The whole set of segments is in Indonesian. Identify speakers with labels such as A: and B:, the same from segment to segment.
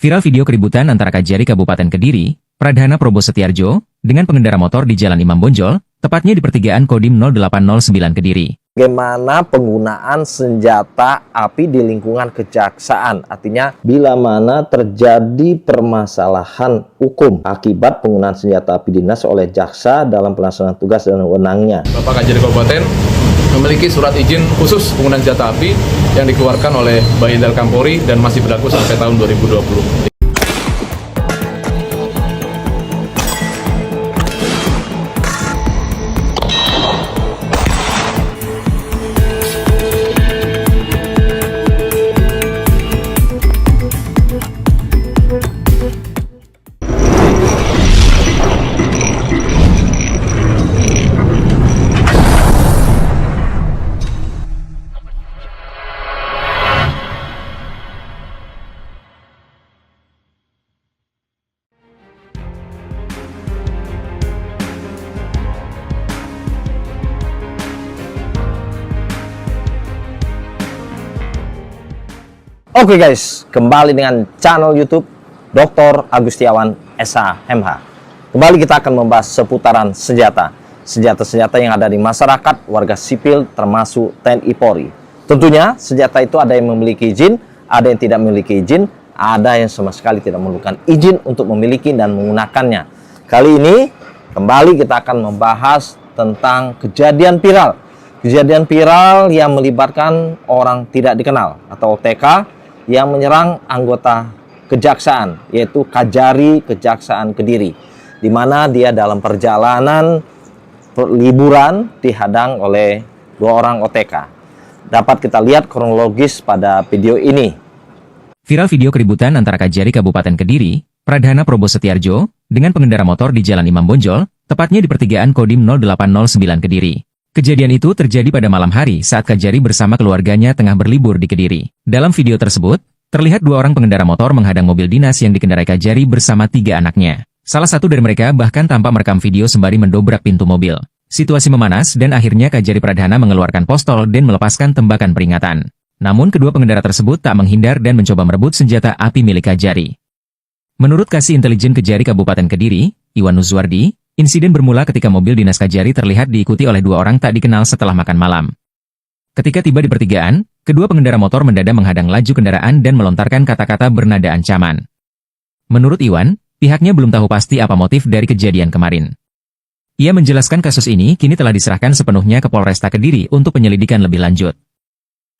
A: Viral video keributan antara Kajari Kabupaten Kediri, Pradhana Probo Setiarjo, dengan pengendara motor di Jalan Imam Bonjol, tepatnya di pertigaan Kodim 0809 Kediri.
B: Bagaimana penggunaan senjata api di lingkungan kejaksaan? Artinya, bila mana terjadi permasalahan hukum akibat penggunaan senjata api dinas oleh jaksa dalam pelaksanaan tugas dan wewenangnya.
C: Bapak Kajari Kabupaten memiliki surat izin khusus penggunaan senjata api yang dikeluarkan oleh Bayendal Kampori dan masih berlaku sampai tahun 2020.
B: Oke guys, kembali dengan channel YouTube Dr. Agustiawan SH.MH. Kembali kita akan membahas seputaran senjata. Senjata-senjata yang ada di masyarakat, warga sipil, termasuk TNI Polri. Tentunya senjata itu ada yang memiliki izin, ada yang tidak memiliki izin, ada yang sama sekali tidak memerlukan izin untuk memiliki dan menggunakannya. Kali ini kembali kita akan membahas tentang kejadian viral. Kejadian viral yang melibatkan orang tidak dikenal atau OTK yang menyerang anggota kejaksaan, yaitu Kajari Kejaksaan Kediri, di mana dia dalam perjalanan liburan dihadang oleh dua orang OTK. Dapat kita lihat kronologis pada video ini.
A: Viral video keributan antara Kajari Kabupaten Kediri, Pradhana Probo Setiarjo, dengan pengendara motor di Jalan Imam Bonjol, tepatnya di pertigaan Kodim 0809 Kediri. Kejadian itu terjadi pada malam hari saat Kajari bersama keluarganya tengah berlibur di Kediri. Dalam video tersebut, terlihat dua orang pengendara motor menghadang mobil dinas yang dikendarai Kajari bersama tiga anaknya. Salah satu dari mereka bahkan tampak merekam video sembari mendobrak pintu mobil. Situasi memanas dan akhirnya Kajari Pradhana mengeluarkan pistol dan melepaskan tembakan peringatan. Namun kedua pengendara tersebut tak menghindar dan mencoba merebut senjata api milik Kajari. Menurut Kasih Intelijen Kejari Kabupaten Kediri, Iwan Nuzwardi, insiden bermula ketika mobil dinas Kajari terlihat diikuti oleh dua orang tak dikenal setelah makan malam. Ketika tiba di pertigaan, kedua pengendara motor mendadak menghadang laju kendaraan dan melontarkan kata-kata bernada ancaman. Menurut Iwan, pihaknya belum tahu pasti apa motif dari kejadian kemarin. Ia menjelaskan kasus ini kini telah diserahkan sepenuhnya ke Polresta Kediri untuk penyelidikan lebih lanjut.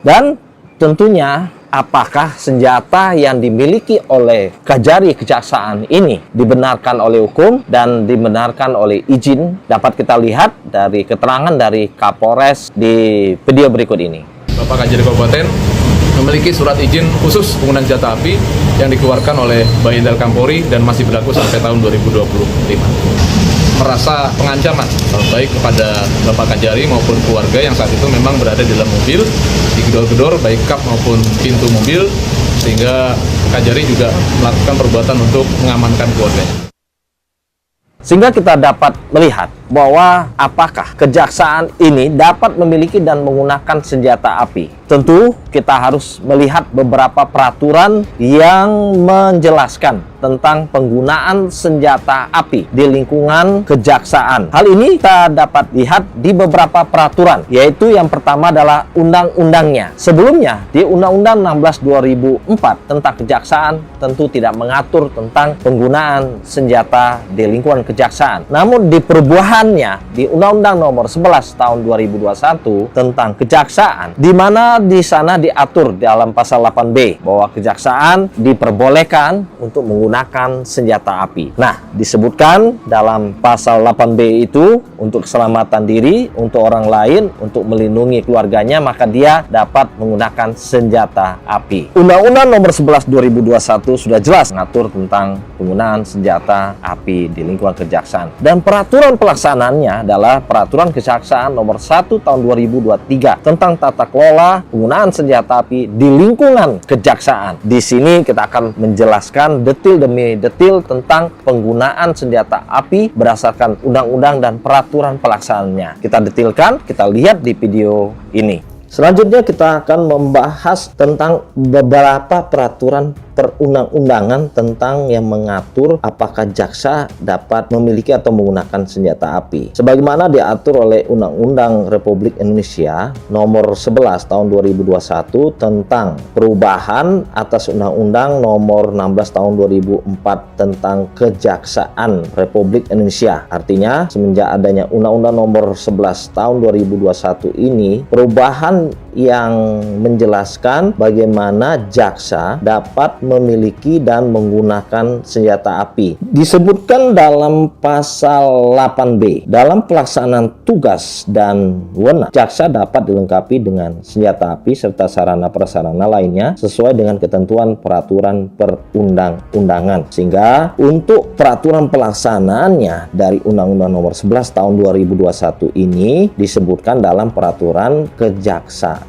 B: Dan tentunya, apakah senjata yang dimiliki oleh Kajari Kejaksaan ini dibenarkan oleh hukum dan dibenarkan oleh izin? Dapat kita lihat dari keterangan dari Kapolres di video berikut ini.
C: Bapak Kajari Kabupaten memiliki surat izin khusus penggunaan senjata api yang dikeluarkan oleh Bayendal Kampori dan masih berlaku sampai tahun 2025. Merasa pengancaman baik kepada Bapak Kajari maupun keluarga yang saat itu memang berada di dalam mobil, digedor-gedor baik kap maupun pintu mobil, sehingga Kajari juga melakukan perbuatan untuk mengamankan keluarganya.
B: Sehingga kita dapat melihat bahwa apakah kejaksaan ini dapat memiliki dan menggunakan senjata api. Tentu kita harus melihat beberapa peraturan yang menjelaskan tentang penggunaan senjata api di lingkungan kejaksaan. Hal ini kita dapat lihat di beberapa peraturan, yaitu yang pertama adalah undang-undangnya. Sebelumnya, di Undang-Undang 16 2004 tentang kejaksaan tentu tidak mengatur tentang penggunaan senjata di lingkungan kejaksaan. Namun di perubahannya di Undang-Undang Nomor 11 Tahun 2021 tentang kejaksaan, di mana di sana diatur dalam pasal 8B bahwa kejaksaan diperbolehkan untuk menggunakan senjata api. Nah, disebutkan dalam pasal 8B itu untuk keselamatan diri, untuk orang lain, untuk melindungi keluarganya, maka dia dapat menggunakan senjata api. Undang-Undang Nomor 11 2021 sudah jelas mengatur tentang penggunaan senjata api di lingkungan kejaksaan. Dan peraturan pelaksanaannya adalah Peraturan Kejaksaan Nomor 1 Tahun 2023 tentang tata kelola penggunaan senjata api di lingkungan kejaksaan. Di sini kita akan menjelaskan detil demi detil tentang penggunaan senjata api berdasarkan undang-undang dan peraturan pelaksanaannya. Kita detilkan, kita lihat di video ini. Selanjutnya kita akan membahas tentang beberapa peraturan perundang-undangan tentang yang mengatur apakah jaksa dapat memiliki atau menggunakan senjata api. Sebagaimana diatur oleh Undang-Undang Republik Indonesia Nomor 11 Tahun 2021 tentang perubahan atas Undang-Undang Nomor 16 Tahun 2004 tentang Kejaksaan Republik Indonesia. Artinya, semenjak adanya Undang-Undang Nomor 11 Tahun 2021 ini, perubahan yang menjelaskan bagaimana jaksa dapat memiliki dan menggunakan senjata api. Disebutkan dalam pasal 8B, dalam pelaksanaan tugas dan wewenang, jaksa dapat dilengkapi dengan senjata api serta sarana prasarana lainnya sesuai dengan ketentuan peraturan perundang-undangan. Sehingga untuk peraturan pelaksanaannya dari Undang-Undang Nomor 11 Tahun 2021 ini disebutkan dalam peraturan Kejaksaan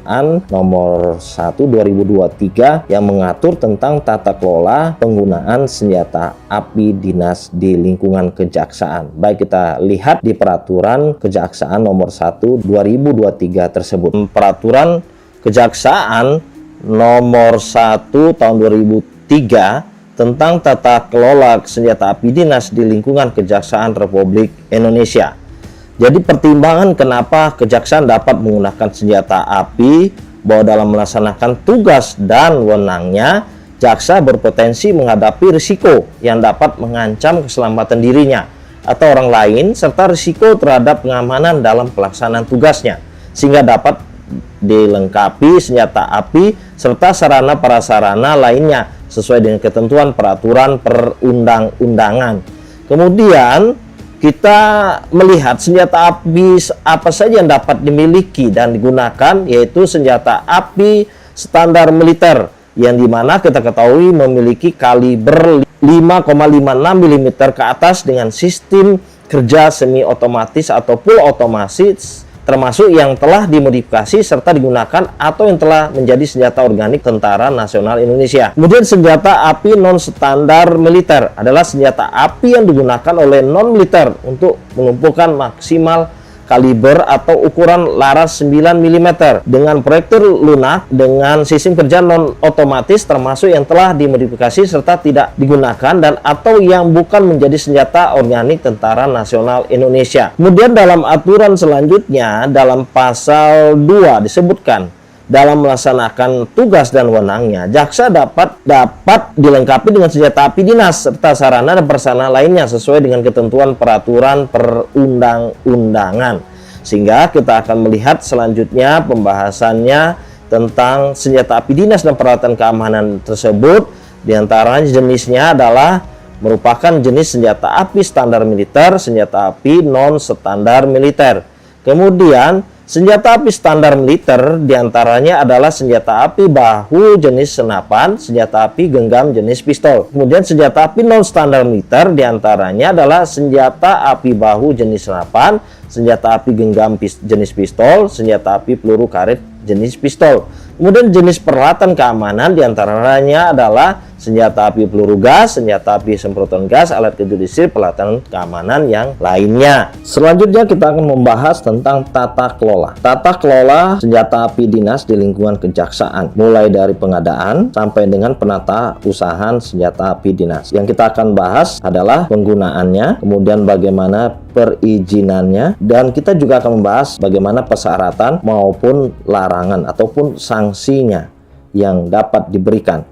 B: Nomor 1 2023 yang mengatur tentang tata kelola penggunaan senjata api dinas di lingkungan kejaksaan. Baik, kita lihat di peraturan Kejaksaan Nomor 1 2023 tersebut. Peraturan Kejaksaan Nomor 1 Tahun 2003 tentang tata kelola senjata api dinas di lingkungan Kejaksaan Republik Indonesia. Jadi pertimbangan kenapa kejaksaan dapat menggunakan senjata api bahwa dalam melaksanakan tugas dan wewenangnya, jaksa berpotensi menghadapi risiko yang dapat mengancam keselamatan dirinya atau orang lain serta risiko terhadap pengamanan dalam pelaksanaan tugasnya, sehingga dapat dilengkapi senjata api serta sarana prasarana lainnya sesuai dengan ketentuan peraturan perundang-undangan. Kemudian kita melihat senjata api apa saja yang dapat dimiliki dan digunakan, yaitu senjata api standar militer yang dimana kita ketahui memiliki kaliber 5,56 mm ke atas dengan sistem kerja semi otomatis atau full otomatis, termasuk yang telah dimodifikasi serta digunakan atau yang telah menjadi senjata organik Tentara Nasional Indonesia. Kemudian senjata api non standar militer adalah senjata api yang digunakan oleh non militer untuk mengumpulkan maksimal kaliber atau ukuran laras 9 mm dengan proyektil lunak dengan sistem kerja non otomatis, termasuk yang telah dimodifikasi serta tidak digunakan dan atau yang bukan menjadi senjata organik Tentara Nasional Indonesia. Kemudian dalam aturan selanjutnya dalam pasal 2 disebutkan dalam melaksanakan tugas dan wewenangnya, jaksa dapat dilengkapi dengan senjata api dinas serta sarana dan prasarana lainnya sesuai dengan ketentuan peraturan perundang-undangan. Sehingga kita akan melihat selanjutnya pembahasannya tentang senjata api dinas dan peralatan keamanan tersebut. Di antaranya jenisnya adalah merupakan jenis senjata api standar militer, senjata api non standar militer. Kemudian senjata api standar militer diantaranya adalah senjata api bahu jenis senapan, senjata api genggam jenis pistol. Kemudian senjata api non standar militer diantaranya adalah senjata api bahu jenis senapan, senjata api genggam jenis pistol, senjata api peluru karet jenis pistol. Kemudian jenis peralatan keamanan diantaranya adalah senjata api peluru gas, senjata api semprotan gas, alat kejut peralatan keamanan yang lainnya. Selanjutnya kita akan membahas tentang tata kelola. Tata kelola senjata api dinas di lingkungan kejaksaan, mulai dari pengadaan sampai dengan penata usahaan senjata api dinas. Yang kita akan bahas adalah penggunaannya, kemudian bagaimana perizinannya, dan kita juga akan membahas bagaimana persyaratan maupun larangan ataupun sanksinya yang dapat diberikan.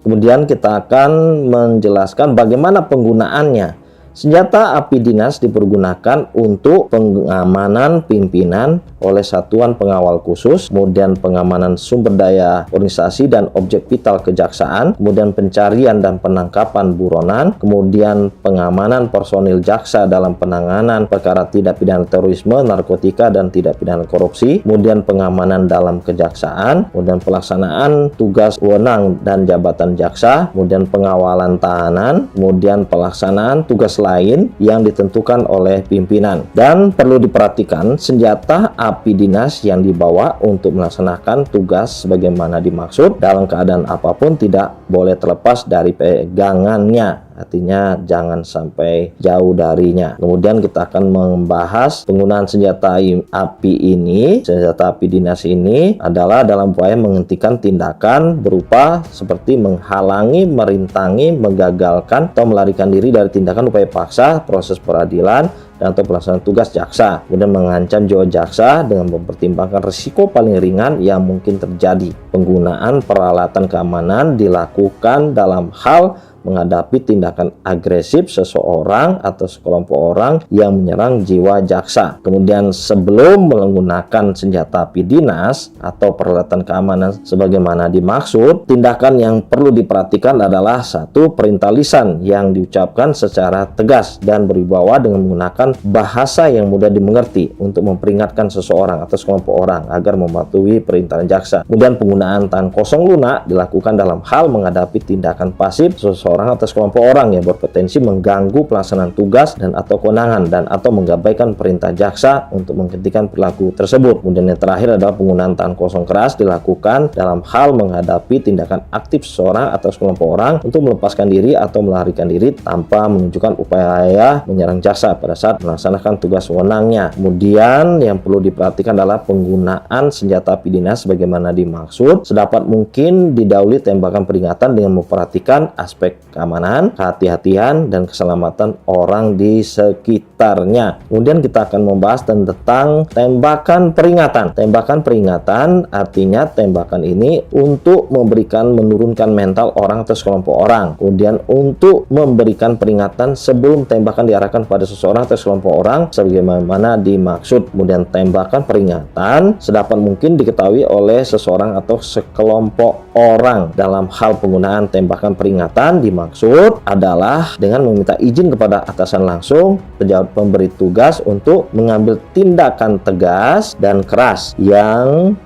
B: Kemudian kita akan menjelaskan bagaimana penggunaannya. Senjata api dinas dipergunakan untuk pengamanan pimpinan oleh satuan pengawal khusus, kemudian pengamanan sumber daya organisasi dan objek vital kejaksaan, kemudian pencarian dan penangkapan buronan, kemudian pengamanan personil jaksa dalam penanganan perkara tindak pidana terorisme, narkotika, dan tindak pidana korupsi, kemudian pengamanan dalam kejaksaan, kemudian pelaksanaan tugas wewenang dan jabatan jaksa, kemudian pengawalan tahanan, kemudian pelaksanaan tugas lain yang ditentukan oleh pimpinan. Dan perlu diperhatikan, senjata api dinas yang dibawa untuk melaksanakan tugas sebagaimana dimaksud dalam keadaan apapun tidak boleh terlepas dari pegangannya. artinya jangan sampai jauh darinya. Kemudian kita akan membahas penggunaan senjata api ini. Senjata api dinas ini adalah dalam upaya menghentikan tindakan berupa seperti menghalangi, merintangi, menggagalkan atau melarikan diri dari tindakan upaya paksa, proses peradilan, dan atau pelaksanaan tugas jaksa. Kemudian mengancam jiwa jaksa dengan mempertimbangkan risiko paling ringan yang mungkin terjadi. Penggunaan peralatan keamanan dilakukan dalam hal menghadapi tindakan agresif seseorang atau sekelompok orang yang menyerang jiwa jaksa. Kemudian sebelum menggunakan senjata api dinas atau peralatan keamanan sebagaimana dimaksud, tindakan yang perlu diperhatikan adalah satu, perintah lisan yang diucapkan secara tegas dan berwibawa dengan menggunakan bahasa yang mudah dimengerti untuk memperingatkan seseorang atau sekelompok orang agar mematuhi perintah jaksa. Kemudian penggunaan tangan kosong lunak dilakukan dalam hal menghadapi tindakan pasif seseorang atas kelompok orang yang berpotensi mengganggu pelaksanaan tugas dan atau kewenangan dan atau mengabaikan perintah jaksa untuk menghentikan perilaku tersebut. Kemudian yang terakhir adalah penggunaan tangan kosong keras dilakukan dalam hal menghadapi tindakan aktif seseorang atau sekelompok orang untuk melepaskan diri atau melarikan diri tanpa menunjukkan upaya menyerang jaksa pada saat melaksanakan tugas wewenangnya. Kemudian yang perlu diperhatikan adalah penggunaan senjata api dinas sebagaimana dimaksud sedapat mungkin didahului tembakan peringatan dengan memperhatikan aspek keamanan, kehati-hatian, dan keselamatan orang di sekitarnya. Kemudian kita akan membahas tentang tembakan peringatan. Tembakan peringatan artinya tembakan ini untuk menurunkan mental orang atau sekelompok orang. Kemudian untuk memberikan peringatan sebelum tembakan diarahkan pada seseorang atau sekelompok orang sebagaimana dimaksud. Kemudian tembakan peringatan sedapat mungkin diketahui oleh seseorang atau sekelompok orang. Dalam hal penggunaan tembakan peringatan dimaksud adalah dengan meminta izin kepada atasan langsung pejabat pemberi tugas untuk mengambil tindakan tegas dan keras yang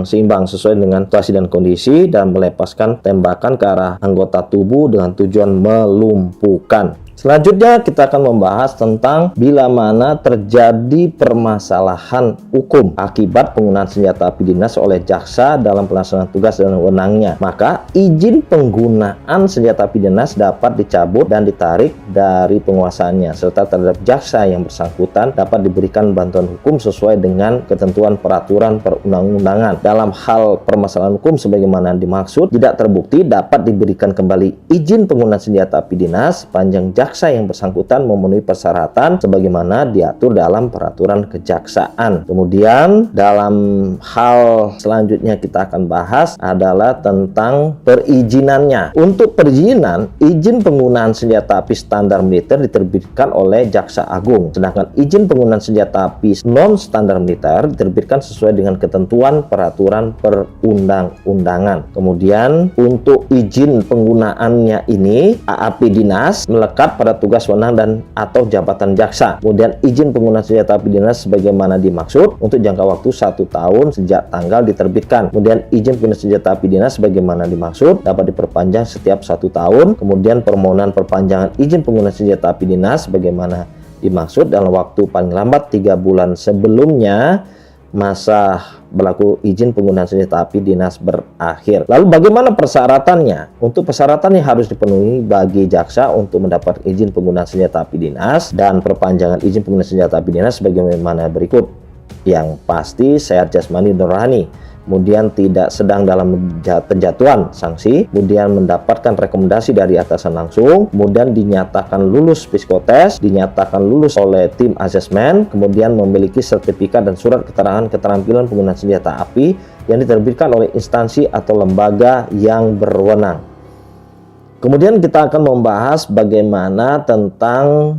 B: seimbang sesuai dengan situasi dan kondisi dan melepaskan tembakan ke arah anggota tubuh dengan tujuan melumpuhkan. Selanjutnya kita akan membahas tentang bila mana terjadi permasalahan hukum akibat penggunaan senjata api dinas oleh jaksa dalam pelaksanaan tugas dan wewenangnya. Maka izin penggunaan senjata api dinas dapat dicabut dan ditarik dari penguasaannya serta terhadap jaksa yang bersangkutan dapat diberikan bantuan hukum sesuai dengan ketentuan peraturan perundang-undangan. Dalam hal permasalahan hukum sebagaimana dimaksud tidak terbukti dapat diberikan kembali izin penggunaan senjata api dinas sepanjang jaksa yang bersangkutan memenuhi persyaratan sebagaimana diatur dalam peraturan kejaksaan. Kemudian dalam hal selanjutnya kita akan bahas adalah tentang perizinannya. Untuk perizinan, izin penggunaan senjata api standar militer diterbitkan oleh Jaksa Agung, sedangkan izin penggunaan senjata api non standar militer diterbitkan sesuai dengan ketentuan peraturan perundang-undangan. Kemudian untuk izin penggunaannya ini AAP dinas melekat pada tugas wewenang dan atau jabatan jaksa. Kemudian izin penggunaan senjata api dinas sebagaimana dimaksud untuk jangka waktu 1 tahun sejak tanggal diterbitkan. Kemudian izin penggunaan senjata api dinas sebagaimana dimaksud dapat diperpanjang setiap 1 tahun. Kemudian permohonan perpanjangan izin penggunaan senjata api dinas sebagaimana dimaksud dalam waktu paling lambat 3 bulan sebelumnya masa berlaku izin penggunaan senjata api dinas berakhir. Lalu bagaimana persyaratannya? Untuk persyaratan yang harus dipenuhi bagi jaksa untuk mendapat izin penggunaan senjata api dinas dan perpanjangan izin penggunaan senjata api dinas sebagaimana berikut. Yang pasti sehat jasmani dan rohani, kemudian tidak sedang dalam penjatuhan sanksi, kemudian mendapatkan rekomendasi dari atasan langsung, kemudian dinyatakan lulus psikotes, dinyatakan lulus oleh tim asesmen, kemudian memiliki sertifikat dan surat keterangan keterampilan penggunaan senjata api yang diterbitkan oleh instansi atau lembaga yang berwenang. Kemudian kita akan membahas bagaimana tentang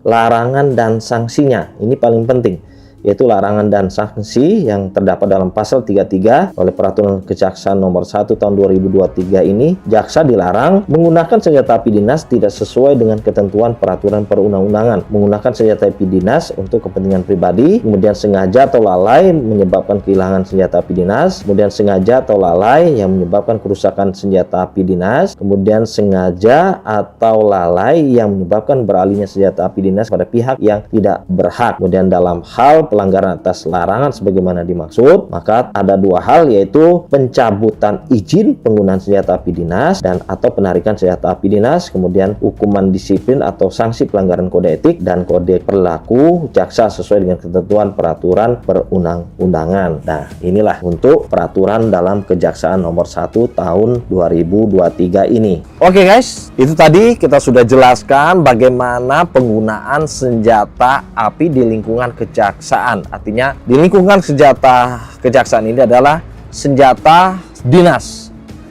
B: larangan dan sanksinya. Ini paling penting, yaitu larangan dan sanksi yang terdapat dalam pasal 33 oleh Peraturan Kejaksaan nomor 1 tahun 2023 ini. Jaksa dilarang menggunakan senjata api dinas tidak sesuai dengan ketentuan peraturan perundang-undangan, menggunakan senjata api dinas untuk kepentingan pribadi, kemudian sengaja atau lalai menyebabkan kehilangan senjata api dinas, kemudian sengaja atau lalai yang menyebabkan kerusakan senjata api dinas, kemudian sengaja atau lalai yang menyebabkan beralihnya senjata api dinas pada pihak yang tidak berhak. Kemudian dalam hal pelanggaran atas larangan sebagaimana dimaksud, maka ada dua hal, yaitu pencabutan izin penggunaan senjata api dinas dan atau penarikan senjata api dinas, kemudian hukuman disiplin atau sanksi pelanggaran kode etik dan kode perilaku jaksa sesuai dengan ketentuan peraturan perundang-undangan. Nah, inilah untuk peraturan dalam Kejaksaan nomor 1 tahun 2023 ini. Oke guys, itu tadi kita sudah jelaskan bagaimana penggunaan senjata api di lingkungan kejaksaan. Artinya di lingkungan senjata kejaksaan ini adalah senjata dinas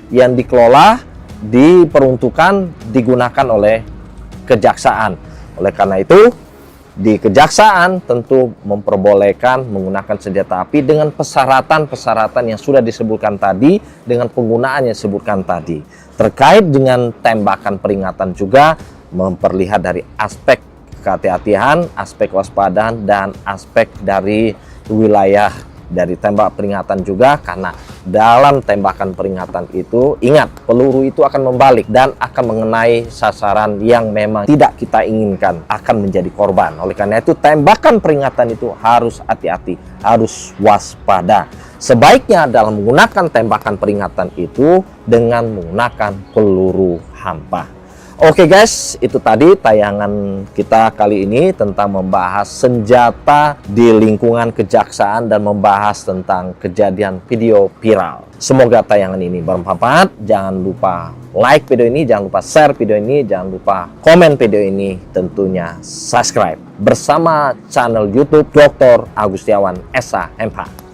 B: yang dikelola, diperuntukkan, digunakan oleh kejaksaan. Oleh karena itu, di kejaksaan tentu memperbolehkan menggunakan senjata api dengan persyaratan-persyaratan yang sudah disebutkan tadi, dengan penggunaan yang disebutkan tadi. Terkait dengan tembakan peringatan juga memperlihat dari aspek kehati-hatian, aspek waspadaan, dan aspek dari wilayah dari tembak peringatan juga, karena dalam tembakan peringatan itu, ingat, peluru itu akan membalik dan akan mengenai sasaran yang memang tidak kita inginkan, akan menjadi korban. Oleh karena itu, tembakan peringatan itu harus hati-hati, harus waspada. Sebaiknya dalam menggunakan tembakan peringatan itu dengan menggunakan peluru hampa. Oke guys, itu tadi tayangan kita kali ini tentang membahas senjata di lingkungan kejaksaan dan membahas tentang kejadian video viral. Semoga tayangan ini bermanfaat. Jangan lupa like video ini, jangan lupa share video ini, jangan lupa komen video ini, tentunya subscribe bersama channel YouTube Dr. Agustiawan SH MH.